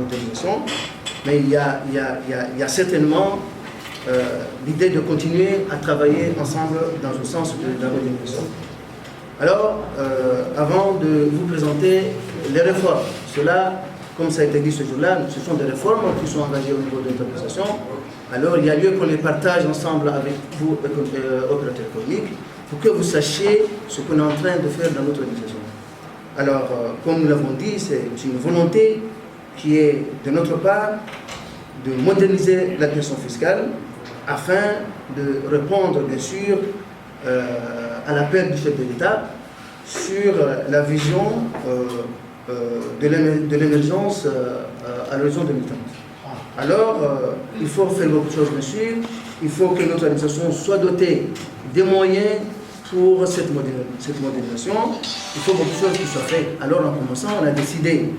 modernisation, mais il y a certainement l'idée de continuer à travailler ensemble dans le sens de la modernisation. Alors, avant de vous présenter les réformes, cela, comme ça a été dit ce jour-là, ce sont des réformes qui sont engagées au niveau de l'organisation. Alors, il y a lieu qu'on les partage ensemble avec vous, opérateurs économiques, pour que vous sachiez ce qu'on est en train de faire dans notre organisation. Alors, comme nous l'avons dit, c'est une volonté qui est de notre part de moderniser l'administration fiscale afin de répondre, bien sûr, à l'appel du chef de l'État sur la vision de l'émergence à l'horizon 2030. Alors, il faut faire beaucoup de choses, bien sûr. Il faut que notre organisation soit dotée des moyens pour cette modernisation. Il faut beaucoup de choses qui soient faites. Alors, en commençant, on a décidé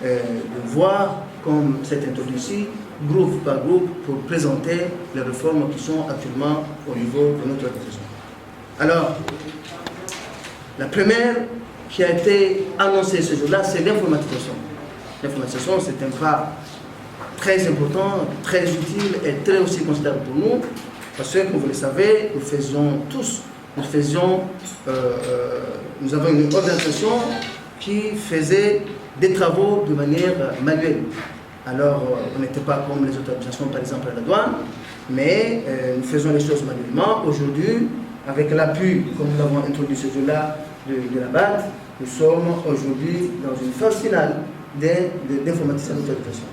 de voir, comme c'est introduit ici, groupe par groupe, pour présenter les réformes qui sont actuellement au niveau de notre organisation. Alors, la première qui a été annoncée ce jour-là, c'est l'informatisation. L'informatisation, c'est un pas très important, très utile et très aussi considérable pour nous, parce que, comme vous le savez, nous avons une organisation qui faisait des travaux de manière manuelle. Alors, on n'était pas comme les autres organisations, par exemple à la douane, mais nous faisons les choses manuellement. Aujourd'hui, avec l'appui, comme nous l'avons introduit ce jour-là, de la BAD, nous sommes aujourd'hui dans une phase finale d'informatisation de l'organisation.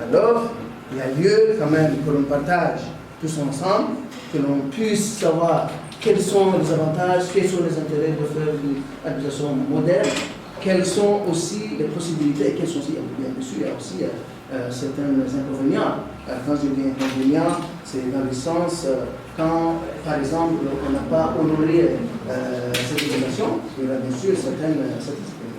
Alors, il y a lieu quand même que l'on partage tous ensemble, que l'on puisse savoir quels sont les avantages, quels sont les intérêts de faire une administration moderne, quelles sont aussi les possibilités, et quels sont aussi, bien sûr, il y a aussi certains inconvénients. Quand je dis inconvénients, c'est dans le sens quand, par exemple, on n'a pas honoré cette obligation, il y aura bien sûr certaines statistiques.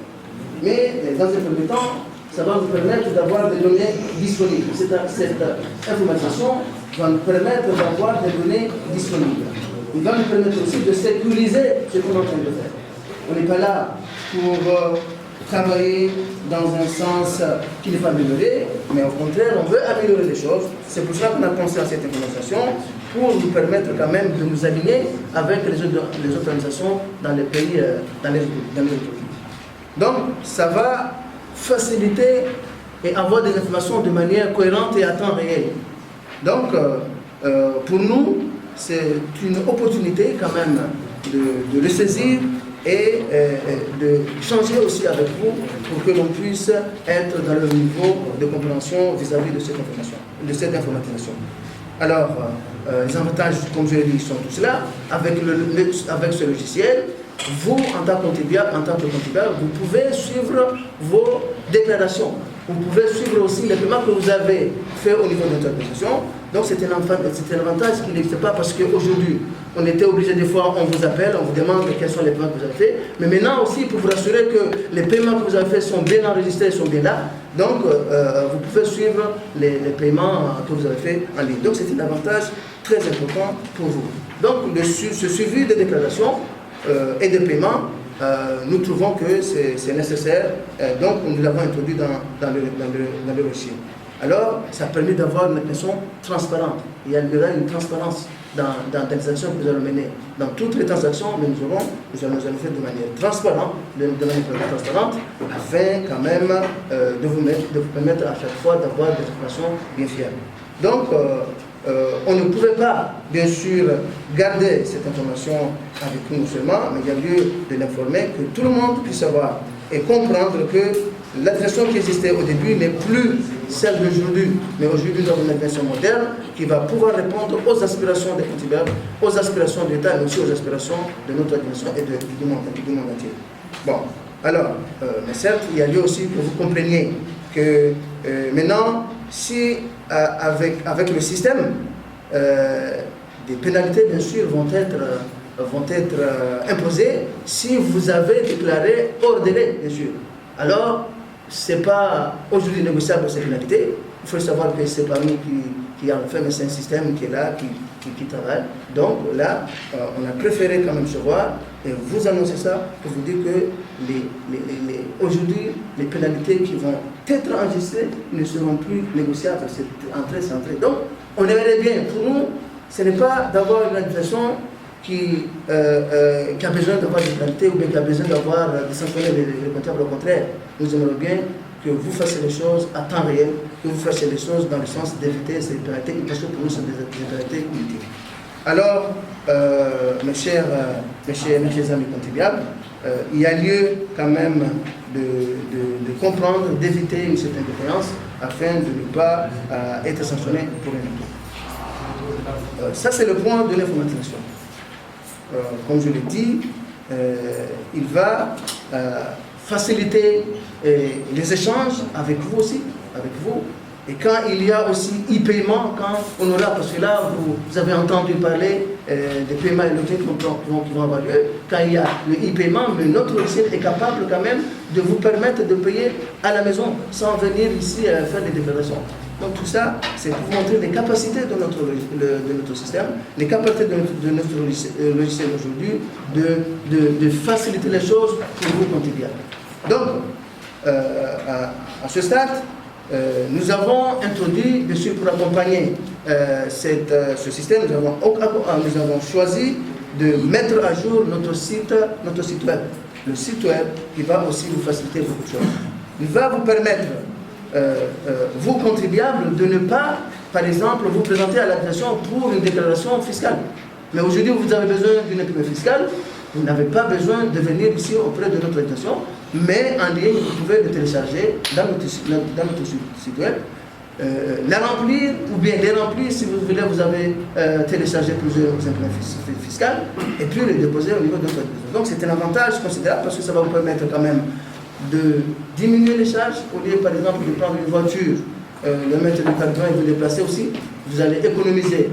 Mais dans un premier temps, ça va nous permettre d'avoir des données disponibles. Cette informatisation va nous permettre d'avoir des données disponibles. Il va nous permettre aussi de sécuriser ce qu'on est en train de faire. On n'est pas là pour travailler dans un sens qui n'est pas amélioré, mais au contraire, on veut améliorer les choses. C'est pour ça qu'on a pensé à cette implémentation, pour nous permettre quand même de nous aligner avec les organisations dans les pays, dans les pays. Donc, ça va faciliter et avoir des informations de manière cohérente et à temps réel. Donc, pour nous, c'est une opportunité quand même de le saisir et de changer aussi avec vous pour que l'on puisse être dans le niveau de compréhension vis-à-vis de cette informatisation. Alors, les avantages, comme je l'ai dit, sont tous là. Avec ce logiciel, vous, en tant que contribuable, vous pouvez suivre vos déclarations. Vous pouvez suivre aussi les paiements que vous avez faits au niveau de notre organisation. Donc c'est un avantage qui n'existe pas parce qu'aujourd'hui, on était obligé des fois, on vous appelle, on vous demande quels sont les paiements que vous avez faits. Mais maintenant aussi, pour vous rassurer que les paiements que vous avez faits sont bien enregistrés, sont bien là. Donc vous pouvez suivre les paiements que vous avez faits en ligne. Donc c'est un avantage très important pour vous. Donc ce suivi des déclarations et des paiements, nous trouvons que c'est nécessaire, donc nous l'avons introduit dans le dossier. Alors, ça permet d'avoir une administration transparente. Il y aura une transparence dans les actions que nous allons mener. Dans toutes les transactions, mais nous allons faire de manière transparente, afin quand même de vous permettre à chaque fois d'avoir des informations bien fiables. Donc, on ne pouvait pas, bien sûr, garder cette information avec nous seulement, mais il y a lieu de l'informer, que tout le monde puisse savoir et comprendre que l'administration qui existait au début n'est plus celle d'aujourd'hui, mais aujourd'hui nous avons une administration moderne qui va pouvoir répondre aux aspirations des contribuables, aux aspirations de l'État, mais aussi aux aspirations de notre administration et du monde entier. Bon, alors, mais certes, il y a lieu aussi que vous compreniez que maintenant, si avec le système, des pénalités, bien sûr, vont être imposées si vous avez déclaré hors délai, bien sûr. Alors, c'est pas aujourd'hui négociable ces pénalités. Il faut savoir que c'est pas nous qui en fait, mais c'est un système qui est là, qui travaille. Donc là, on a préféré quand même se voir et vous annoncer ça pour vous dire que aujourd'hui, les pénalités qui vont être enregistrées ne seront plus négociables. C'est entrée, c'est entrée. Donc, on aimerait bien, pour nous, ce n'est pas d'avoir une administration qui a besoin d'avoir des pénalités ou bien qui a besoin d'avoir de sanctionner les comptables. Au contraire, nous aimerions bien que vous fassiez les choses à temps réel, que vous fassiez les choses dans le sens d'éviter ces pénalités, parce que pour nous, ce sont des pénalités inutiles. Alors, mes chers amis contribuables, il y a lieu quand même de comprendre, d'éviter une certaine défaillance afin de ne pas être sanctionné pour rien. Ça, c'est le point de l'informatisation. Comme je l'ai dit, il va faciliter les échanges avec vous aussi, avec vous. Et quand il y a aussi e-paiement, quand on aura, parce que là, vous avez entendu parler des paiements électroniques qui vont avoir lieu, quand il y a le e-paiement, mais notre logiciel est capable quand même de vous permettre de payer à la maison sans venir ici faire des déclarations. Donc tout ça, c'est pour vous montrer les capacités de notre système, les capacités de notre logiciel aujourd'hui, de faciliter les choses pour vous contribuables. Donc, à ce stade, nous avons introduit, bien sûr, pour accompagner ce système, nous avons choisi de mettre à jour notre site web. Le site web qui va aussi vous faciliter beaucoup de choses. Il va vous permettre, vous contribuables, de ne pas, par exemple, vous présenter à l'administration pour une déclaration fiscale. Mais aujourd'hui, vous avez besoin d'une imprimée fiscale, vous n'avez pas besoin de venir ici auprès de notre administration, mais en ligne, vous pouvez le télécharger dans notre site web, la remplir, ou bien les remplir si vous voulez, vous avez téléchargé plusieurs imprimantes fiscales, et puis les déposer au niveau de notre administration. Donc c'est un avantage considérable parce que ça va vous permettre quand même de diminuer les charges, au lieu par exemple de prendre une voiture, de mettre le carburant et vous déplacer aussi, vous allez économiser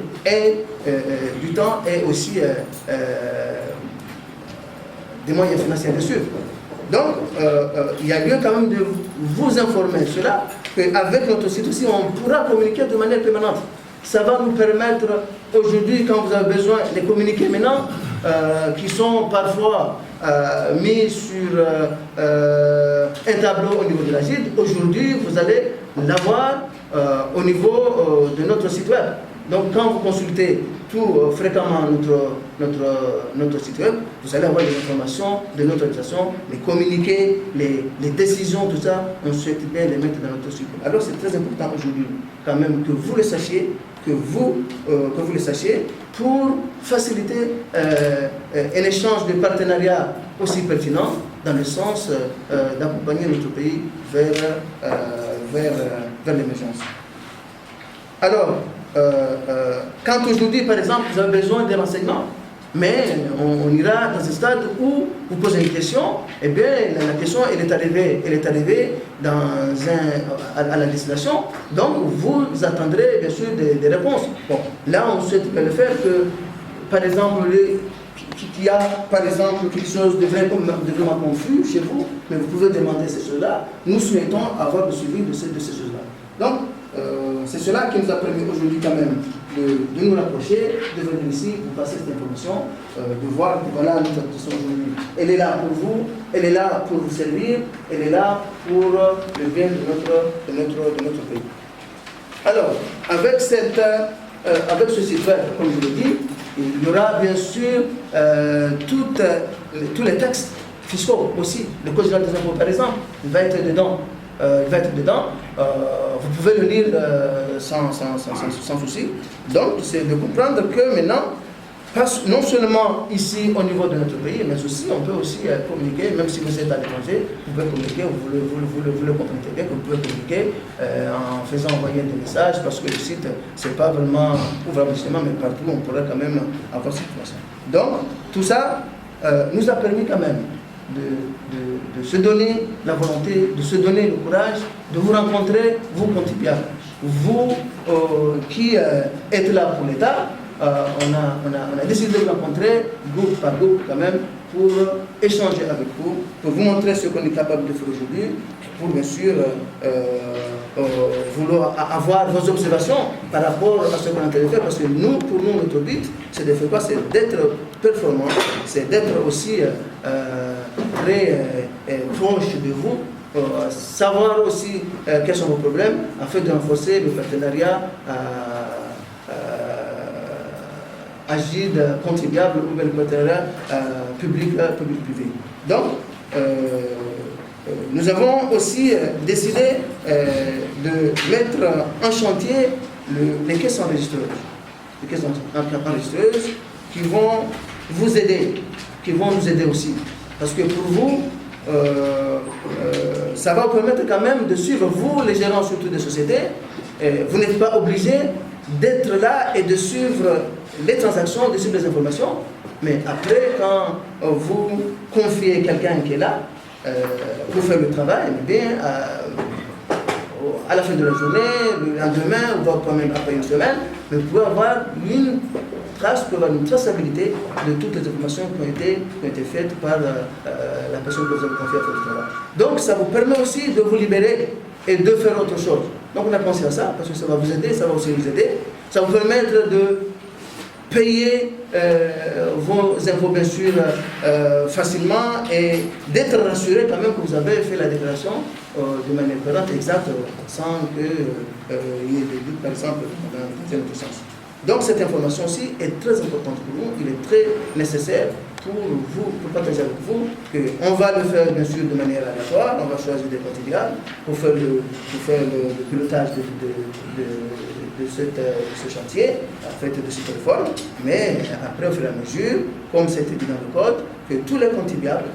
du temps et aussi des moyens financiers bien sûr. Donc, il y a lieu quand même de vous informer cela, qu'avec notre site aussi, on pourra communiquer de manière permanente. Ça va nous permettre, aujourd'hui, quand vous avez besoin de communiquer maintenant, qui sont parfois mis sur un tableau au niveau de la GID, aujourd'hui, vous allez l'avoir au niveau de notre site web. Donc, quand vous consultez tout fréquemment notre site web, vous allez avoir des informations de notre organisation, les communiqués, les décisions, tout ça, on souhaite bien les mettre dans notre site web. Alors, c'est très important aujourd'hui, quand même, que vous le sachiez, que vous le sachiez, pour faciliter un échange de partenariats aussi pertinent dans le sens d'accompagner notre pays vers l'émergence. Alors, quand aujourd'hui, par exemple, vous avez besoin de renseignements, mais on ira dans un stade où vous posez une question, et bien la question elle est arrivée à la destination, donc vous attendrez bien sûr des réponses. Bon, là on souhaite le faire que, par exemple, qu'il y a par exemple quelque chose de vraiment confus chez vous, mais vous pouvez demander ces choses-là. Nous souhaitons avoir le suivi de ces choses-là. Donc, c'est cela qui nous a permis aujourd'hui quand même de nous rapprocher, de venir ici, vous passer cette information, de voir que voilà notre administration aujourd'hui. Elle est là pour vous, elle est là pour vous servir, elle est là pour le bien de notre pays. Alors, avec ce site web, comme je l'ai dit, il y aura bien sûr tous les textes fiscaux aussi. Le Code général des impôts, par exemple, il va être dedans. Vous pouvez le lire sans souci. Donc, c'est de comprendre que maintenant, non seulement ici au niveau de notre pays, mais aussi on peut aussi communiquer, même si vous êtes à l'étranger, vous pouvez communiquer, vous le comprenez bien, que vous pouvez communiquer en faisant envoyer des messages, parce que le site, c'est pas vraiment ouvrable justement, mais partout on pourrait quand même avoir cette information. Donc, tout ça nous a permis quand même de se donner la volonté, de se donner le courage, de vous rencontrer, vous contribuables. Vous qui êtes là pour l'État, on a décidé de vous rencontrer groupe par groupe quand même pour échanger avec vous, pour vous montrer ce qu'on est capable de faire aujourd'hui, pour bien sûr vouloir avoir vos observations par rapport à ce qu'on est en train de faire, parce que nous, pour nous, notre but, c'est de faire quoi? C'est d'être performant, c'est d'être aussi très proche de vous, savoir aussi quels sont vos problèmes, afin de renforcer le partenariat agile, contribuable ou bien le partenariat public-privé. Donc, nous avons aussi décidé de mettre en chantier les caisses enregistreuses. Les caisses enregistreuses qui vont vous aider, qui vont nous aider aussi. Parce que pour vous, ça va vous permettre quand même de suivre, vous, les gérants surtout des sociétés, vous n'êtes pas obligé d'être là et de suivre les transactions, de suivre les informations. Mais après, quand vous confiez quelqu'un qui est là pour faire le travail, eh bien, à la fin de la journée, le lendemain, ou voire quand même après une semaine, vous pouvez avoir une trace, vous pouvez avoir une traçabilité de toutes les informations qui ont été faites par la personne que vous avez confiée à faire le travail. Donc, ça vous permet aussi de vous libérer et de faire autre chose. Donc, on a pensé à ça, parce que ça va vous aider, ça va aussi nous aider. Ça va vous permettre de payer vos impôts, bien sûr, facilement et d'être rassuré quand même que vous avez fait la déclaration de manière correcte, exacte, sans qu'il y ait des doutes, par exemple, dans notre sens. Donc, cette information-ci est très importante pour nous, il est très nécessaire pour vous, pour partager avec vous, qu'on va le faire, bien sûr, de manière aléatoire, on va choisir des contribuables pour faire le pilotage de ce chantier, en fait, de cette réforme, mais après, au fur et à mesure, comme c'est dit dans le code, que tous les contribuables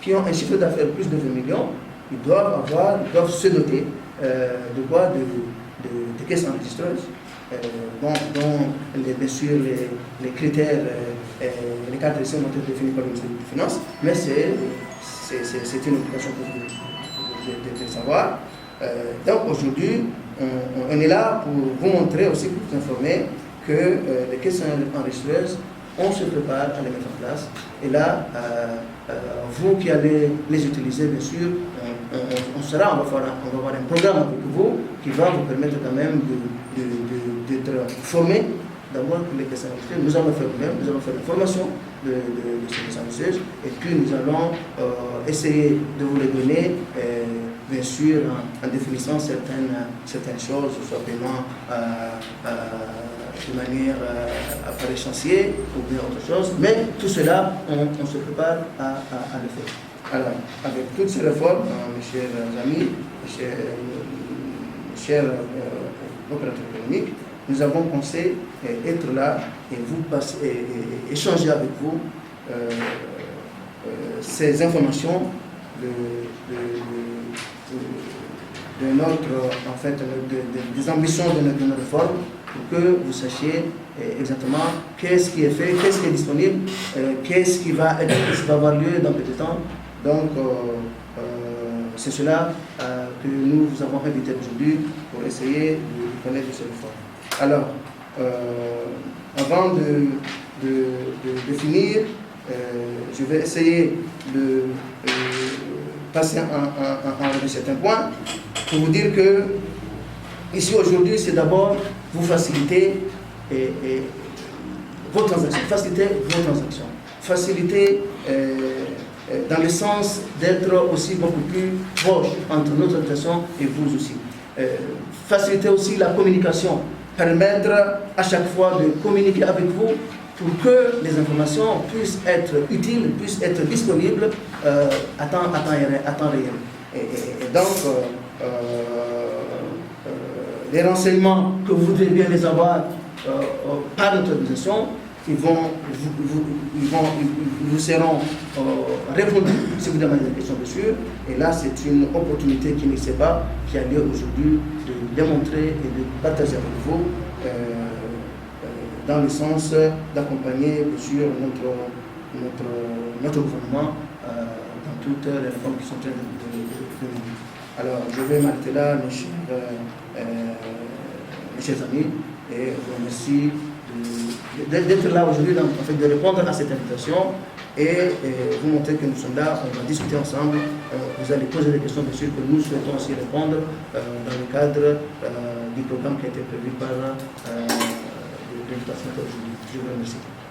qui ont un chiffre d'affaires plus de 20 millions, ils doivent se doter de quoi? De caisses enregistreuses, dont bien sûr les critères, les cadres de ont été définis par le ministère des Finances, mais c'est une obligation pour vous de savoir. Donc aujourd'hui, on est là pour vous montrer aussi, pour vous informer que les caisses enregistreuses, on se prépare à les mettre en place. Et là, vous qui allez les utiliser, bien sûr, on va avoir un programme avec vous qui va vous permettre quand même d'être formé d'abord pour les caisses enregistreuses. Nous allons faire nous-mêmes, nous allons faire une formation de ces caisses enregistreuses et puis nous allons essayer de vous les donner, bien sûr, en définissant certaines choses, soit paiement de manière par échéancier ou bien autre chose, mais tout cela, on se prépare à le faire. Alors, avec toutes ces réformes, mes chers amis, mes chers opérateurs économiques, nous avons pensé être là et échanger avec vous ces informations de notre, en fait, des ambitions de notre réforme, pour que vous sachiez exactement qu'est-ce qui est fait, qu'est-ce qui est disponible, qu'est-ce qui va avoir lieu dans peu de temps. Donc, c'est cela que nous vous avons invité aujourd'hui pour essayer de connaître ces réformes. Alors, avant de finir, je vais essayer de passer en certains points pour vous dire que ici aujourd'hui, c'est d'abord vous faciliter vos transactions, faciliter dans le sens d'être aussi beaucoup plus proche entre notre organisation et vous aussi. Faciliter aussi la communication, permettre à chaque fois de communiquer avec vous pour que les informations puissent être utiles, puissent être disponibles à temps réel. Et donc, les renseignements que vous voudrez bien les avoir par notre organisation, ils vous seront répondus si vous demandez des questions dessus. Et là, c'est une opportunité qui n'existait pas, qui a lieu aujourd'hui de démontrer et de partager avec vous dans le sens d'accompagner, bien sûr, notre gouvernement dans toutes les réformes qui sont en train de venir. Alors, je vais m'arrêter là, mes chers amis, et vous remercie de d'être là aujourd'hui, en fait, de répondre à cette invitation et vous montrer que nous sommes là, on va discuter ensemble, vous allez poser des questions bien sûr que nous souhaitons aussi répondre dans le cadre du programme qui a été prévu par l'invitation aujourd'hui. Je vous remercie.